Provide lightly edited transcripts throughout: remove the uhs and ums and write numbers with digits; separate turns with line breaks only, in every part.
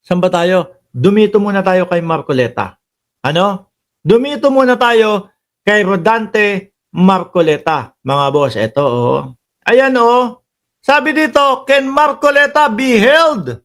Saan ba tayo? Dumito muna tayo kay Marcoleta. Ano? Dumito muna tayo kay Rodante Marcoleta. Mga boss, eto oh. Ayan oh. Sabi dito, can Marcoleta be held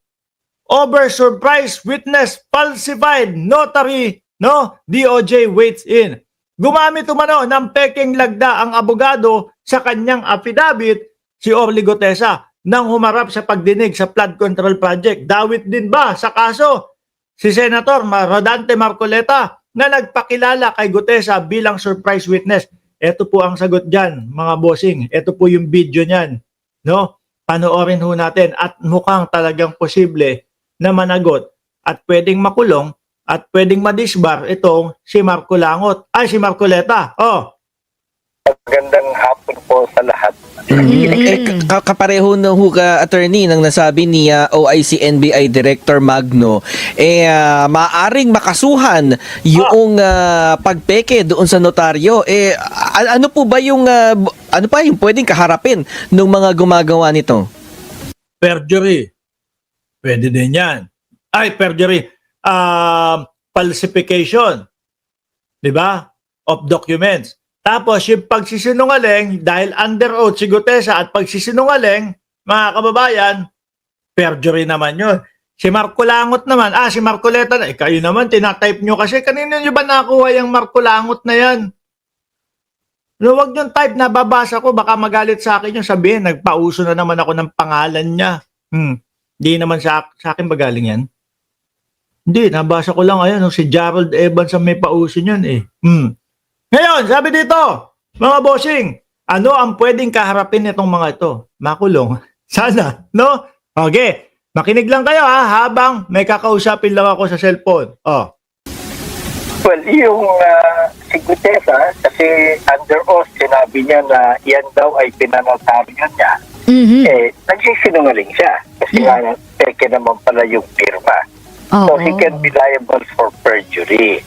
over surprise witness falsified notary, no? DOJ waits in. Gumamit umano ng peking lagda ang abogado sa kanyang affidavit si Orly Gotesa nang humarap sa pagdinig sa flood control project. Dawit din ba sa kaso si Senator Rodante Marcoleta na nagpakilala kay Gotesa bilang surprise witness? Ito po ang sagot dyan, mga bossing. Ito po yung video niyan. No? Panoorin ho natin at mukhang talagang posible na managot at pwedeng makulong at pwedeng madisbar itong si si Marcoleta. Oh.
Magandang hapon po sa lahat.
Kapareho na ho ka, attorney, nang nasabi ni OIC NBI Director Magno, maaring makasuhan yung pagpeke doon sa notaryo. Ano po ba yung ano pa yung pwedeng kaharapin ng mga gumagawa nito?
Perjury. Pwede din yan. Perjury. Falsification. Diba? Of documents. Tapos yung pagsisinungaling, dahil under oath si Gotesa at pagsisinungaling, mga kababayan, perjury naman yun. Si Marcolangot naman, si Marcoleta na, kayo naman, tinatype nyo kasi, kanina nyo ba nakuha yung Marcolangot na yan? No, wag yung type, nababasa ko, baka magalit sa akin yung sabihin, nagpauso na naman ako ng pangalan niya. Hindi naman sa akin ba galing yan? Hindi, nabasa ko lang, ayun, si Gerald Evans ang may pauso niyan eh. Ngayon, sabi dito, mga bossing, ano ang pwedeng kaharapin nitong mga ito? Makulong. Sana, no? Okay, makinig lang kayo habang may kakausapin lang ako sa cellphone. Oh.
Well, yung si Gutesa, kasi under oath, sinabi niya na yan daw ay pinanotaryo niya. Nagsisinungaling siya. Kasi nga, peke naman pala yung firma. So, he can be liable for perjury.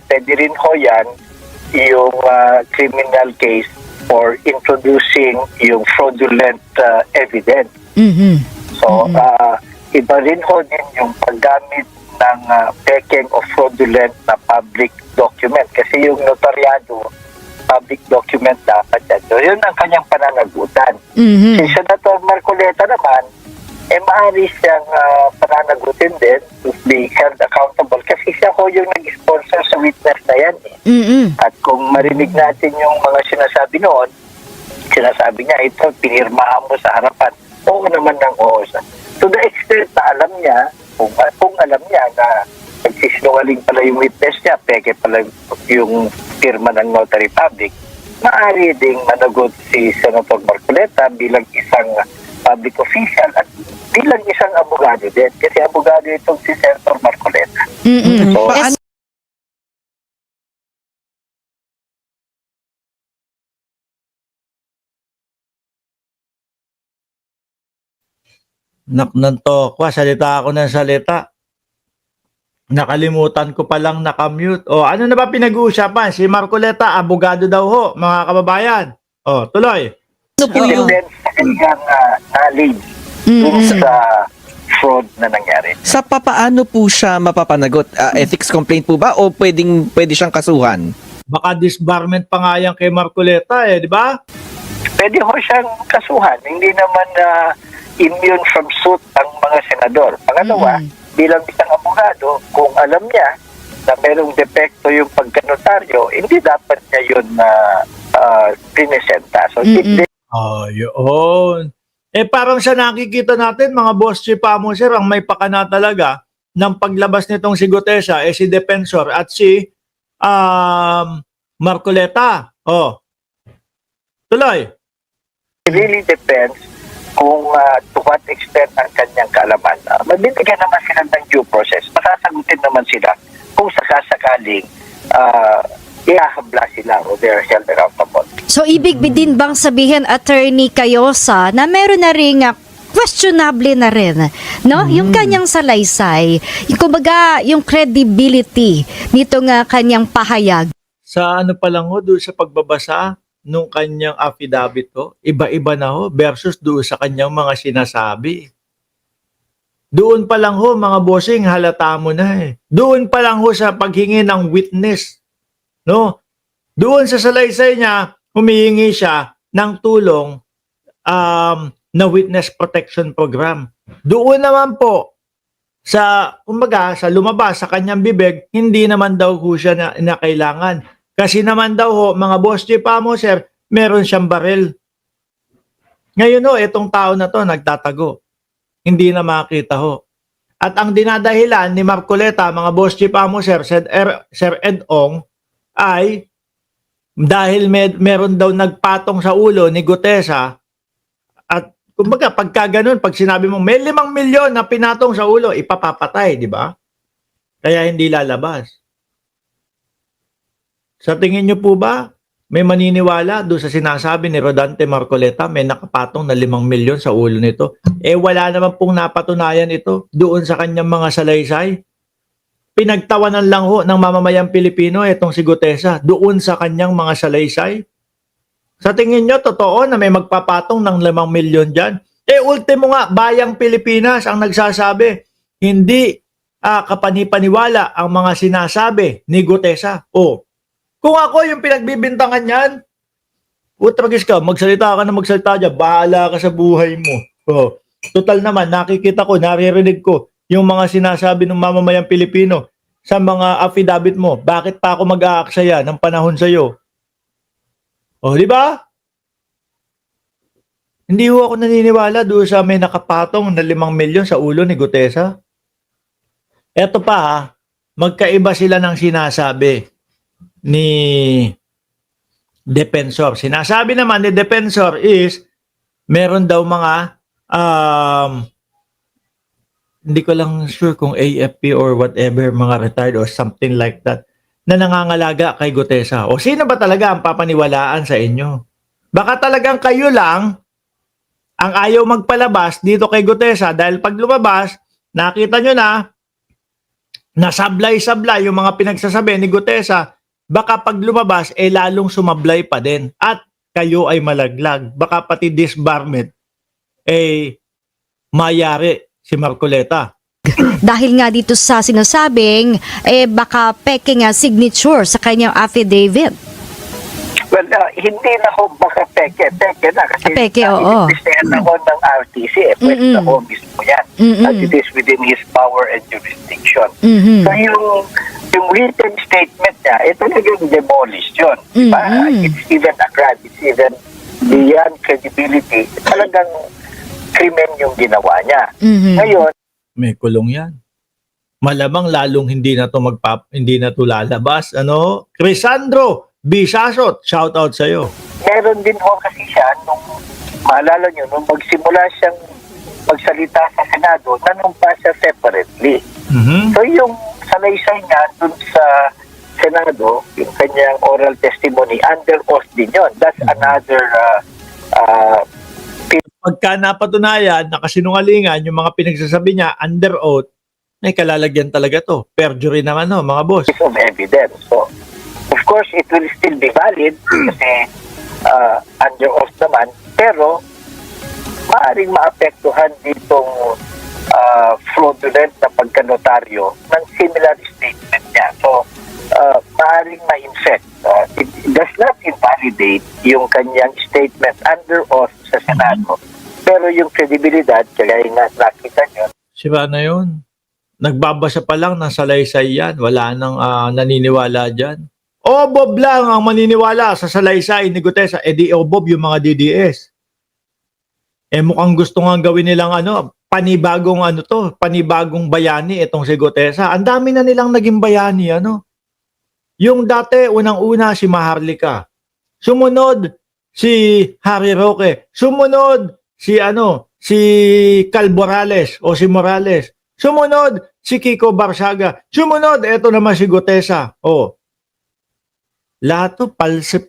Pwede rin ho yan, yung criminal case for introducing yung fraudulent evidence. So, iba rin ho din yung paggamit ng peking o fraudulent na public document. Kasi yung notaryado, public document dapat yan. So, yun ang kanyang pananagutan. Si Senator Marcoleta naman, maaari siyang pananagutin din to be held accountable kasi siya ho yung nag-sponsor sa witness na yan At kung marinig natin yung mga sinasabi noon, sinasabi niya, ito, pinirmahan mo sa harapan. Oo naman ng oo. To the extent na alam niya, kung alam niya na nagsisinungaling pala yung witness niya, peke pala yung firma ng notary public, maaari ding managot si Senator Marcoleta bilang isang public official at bilang isang abogado din. Kasi abogado itong si Senator Marcoleta. So,
Nanto, salita ako ng salita. Nakalimutan ko palang nakamute. Ano na ba pinag-uusapan? Si Marcoleta, abogado daw ho, mga kababayan. Tuloy.
Ano po yung
kanyang knowledge sa fraud na nangyari.
sa papaano po siya mapapanagot? Ethics complaint po ba o pwede siyang kasuhan?
Baka disbarment pa nga yan kay Marcoleta di ba?
Pwede ho siyang kasuhan. Hindi naman immune from suit ang mga senador. Pangalawa, bilang isang abogado, kung alam niya na merong depekto yung pagkanotaryo, hindi dapat niya yun pinesenta. So,
Yun. Parang sa nakikita natin, mga boss chief mo, sir, ang may pakana talaga ng paglabas nitong si Gotesa, si Defensor at si Marcoleta. Tuloy.
It really depends kung to what extent ang kanyang kaalaman. Mabibigyan naman sila ng due process. Masasagutin naman sila kung sakasakaling ihahabla sila o they're held accountable.
So, ibig din bang sabihin, Attorney Cayosa, na meron na rin questionable na rin, no? Yung kanyang salaysay, kumbaga, yung credibility nitong kanyang pahayag.
Sa ano pa lang doon sa pagbabasa nung kanyang affidavit iba-iba na versus doon sa kanyang mga sinasabi. Doon pa lang ho, mga bossing, halata mo na eh. Doon pa lang ho sa paghingi ng witness. No? Doon sa salaysay niya, humihingi siya ng tulong na witness protection program. Doon naman po, kumbaga, sa lumabas sa kanyang bibig, hindi naman daw ho siya na kailangan. Kasi naman daw ho, mga boss chief mo, sir, meron siyang baril. Ngayon ho, itong tao na to nagtatago. Hindi na makita ho. At ang dinadahilan ni Marcoleta, mga boss chief mo, sir, Sir Ed Ong, ay dahil meron daw nagpatong sa ulo ni Gutesa at kumbaga pagka ganun, pag sinabi mo may 5 milyon na pinatong sa ulo, ipapapatay, di ba? Kaya hindi lalabas. Sa tingin nyo po ba, may maniniwala doon sa sinasabi ni Rodante Marcoleta may nakapatong na 5 milyon sa ulo nito? Eh wala naman pong napatunayan ito doon sa kanyang mga salaysay. Pinagtawanan lang ho ng mamamayang Pilipino itong si Gutesa doon sa kanyang mga salaysay. Sa tingin nyo, totoo na may magpapatong ng 5 milyon dyan? Eh ultimo nga, bayang Pilipinas ang nagsasabi, hindi kapanipaniwala ang mga sinasabi ni Gutesa. O, kung ako yung pinagbibintangan yan, utragis ka, magsalita ka na magsalita dyan, bahala ka sa buhay mo. O, total naman, nakikita ko, naririnig ko, yung mga sinasabi ng mamamayang Pilipino sa mga affidavit mo, bakit pa ako mag-aaksaya ng panahon sa'yo? O, di ba? Hindi ho ako naniniwala doon sa may nakapatong na 5 milyon sa ulo ni Gutesa. Eto pa magkaiba sila ng sinasabi ni Defensor. Sinasabi naman ni Defensor is meron daw mga hindi ko lang sure kung AFP or whatever, mga retired or something like that, na nangangalaga kay Gutesa. O sino ba talaga ang papaniwalaan sa inyo? Baka talagang kayo lang ang ayaw magpalabas dito kay Gutesa dahil pag lumabas, nakita nyo na sablay-sablay yung mga pinagsasabi ni Gutesa, baka pag lumabas, lalong sumablay pa din. At kayo ay malaglag. Baka pati disbarment, mayari si Marcoleta.
Dahil nga dito sa sinasabing, baka peke nga signature sa kanyang affidavit.
Well, hindi na ho baka peke. Peke na. Kasi
Peke, oo.
inipistehan na ho ng RTC. Pwede na ho mismo yan. At it is within his power and jurisdiction. So yung written statement niya, talagang demolished yun. It's even a crime. It's even beyond credibility. Talagang krimen yung ginawa niya. Ngayon,
May kulong yan. Malamang lalong hindi na to lalabas. Crisandro Bisasot, shout out sa'yo.
meron din ho kasi siya nung maalala nyo, nung magsimula siyang magsalita sa Senado, nanumpa siya separately. So yung salaysay niya dun sa Senado, yung kanyang oral testimony, under oath din yun. That's another
Pagka napatunayan, nakasinungalingan, yung mga pinagsasabi niya under oath, may kalalagyan talaga to. Perjury naman mga boss.
piece of evidence. So, of course, it will still be valid kasi under oath naman, pero maaaring maapektuhan ditong fraudulent na pagkanotaryo ng similar statement niya. So, maaaring ma-infect. It does not invalidate yung kanyang statement under oath sa Senado. Pero yung credibility, kaya nga nakita nyo.
Siya na yun. Nagbabasa pa lang ng salaysay yan. Wala nang naniniwala dyan. Obob lang ang maniniwala sa salaysay ni Gutesa. Di obob yung mga DDS. Mukhang gusto nga gawin nilang panibagong panibagong bayani itong si Gutesa. Ang dami na nilang naging bayani, Yung dati, unang-una si Maharlika. Sumunod si Harry Roque. Sumunod si Cal Morales o si Morales. Sumunod si Kiko Barsaga. Sumunod, eto naman si Gutesa. Lahat to palso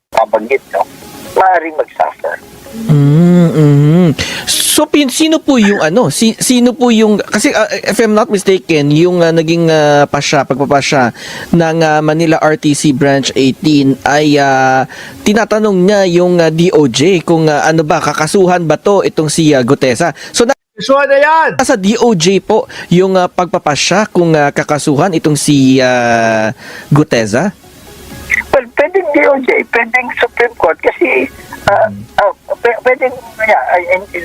Mabanggit, no? Maaaring mag-suffer.
So sino po yung sino po yung kasi if I'm not mistaken yung naging pagpapasya ng Manila RTC branch 18 ay tinatanong niya yung DOJ kung ano ba kakasuhan ba to itong si Gutesa. So
Kasuhan na yan!
sa DOJ po yung pagpapasya kung kakasuhan itong si Gutesa.
Well, pwedeng DOJ, pwedeng Supreme Court kasi pwedeng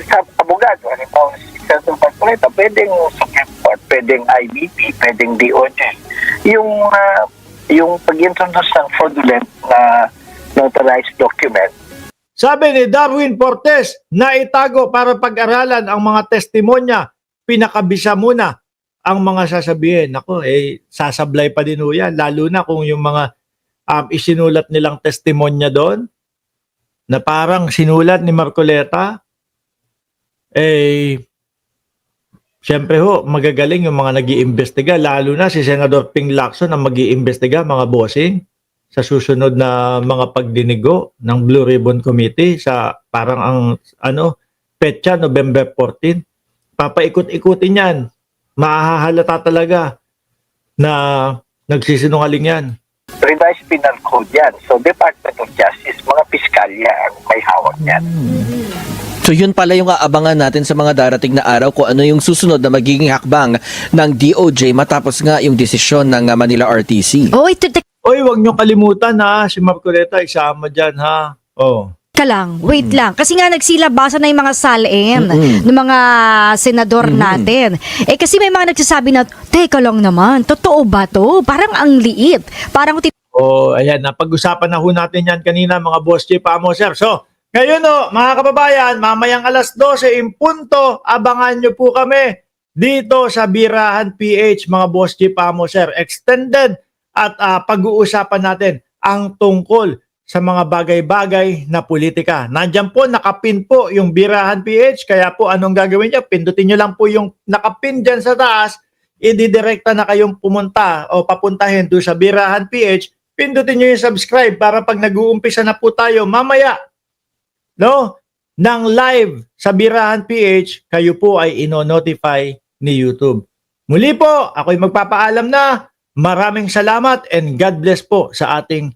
sa abogado, si Senator Marcoleta, pwedeng Supreme Court, pwedeng IBP, pwedeng DOJ. Yung pag-introduce ng fraudulent na notarized document.
Sabi ni Darwin Portes, na itago para pag-aralan ang mga testimonya, pinakabisa muna ang mga sasabihin. Ako, sasablay pa din ho yan, lalo na kung yung mga isinulat nilang testimonya doon, na parang sinulat ni Marcoleta, siyempre ho, magagaling yung mga nag-iimbestiga, lalo na si Senador Ping Lacson ang mag-iimbestiga, mga bossing, sa susunod na mga pagdinigo ng Blue Ribbon Committee sa parang ang petsa November 14. Papaikot-ikutin yan. Mahahalata talaga na nagsisinungaling yan.
Revised Penal Code yan. So, Department of Justice, mga piskalya ang may hawak yan.
So yun pala yung aabangan natin sa mga darating na araw kung ano yung susunod na magiging hakbang ng DOJ matapos nga yung desisyon ng Manila RTC.
Oh, ito
Oy, wag nyo kalimutan ha, si Marcoleta isama dyan ha. Oh.
ka lang, wait lang. Kasi nga nagsilabasan na yung mga salin ng mga senador natin. Kasi may mga nagsasabi na, teka lang naman, totoo ba to? Parang ang liit. Parang
Ayan, napag-usapan na ho natin yan kanina mga boss chief amo sir. So, ngayon mga kababayan, mamayang alas 12 in punto, abangan nyo po kami dito sa Birahan PH mga boss chief amo sir. Extended at pag-uusapan natin ang tungkol sa mga bagay-bagay na politika. Nandyan po, nakapin po yung Birahan PH, kaya po anong gagawin niyo? Pindutin nyo lang po yung nakapin dyan sa taas, ididirekta na kayong pumunta o papuntahin doon sa Birahan PH, pindutin nyo yung subscribe para pag nag-uumpisa na po tayo mamaya, ng live sa Birahan PH, kayo po ay ino-notify ni YouTube. Muli po, ako'y magpapaalam na. Maraming salamat and God bless po sa ating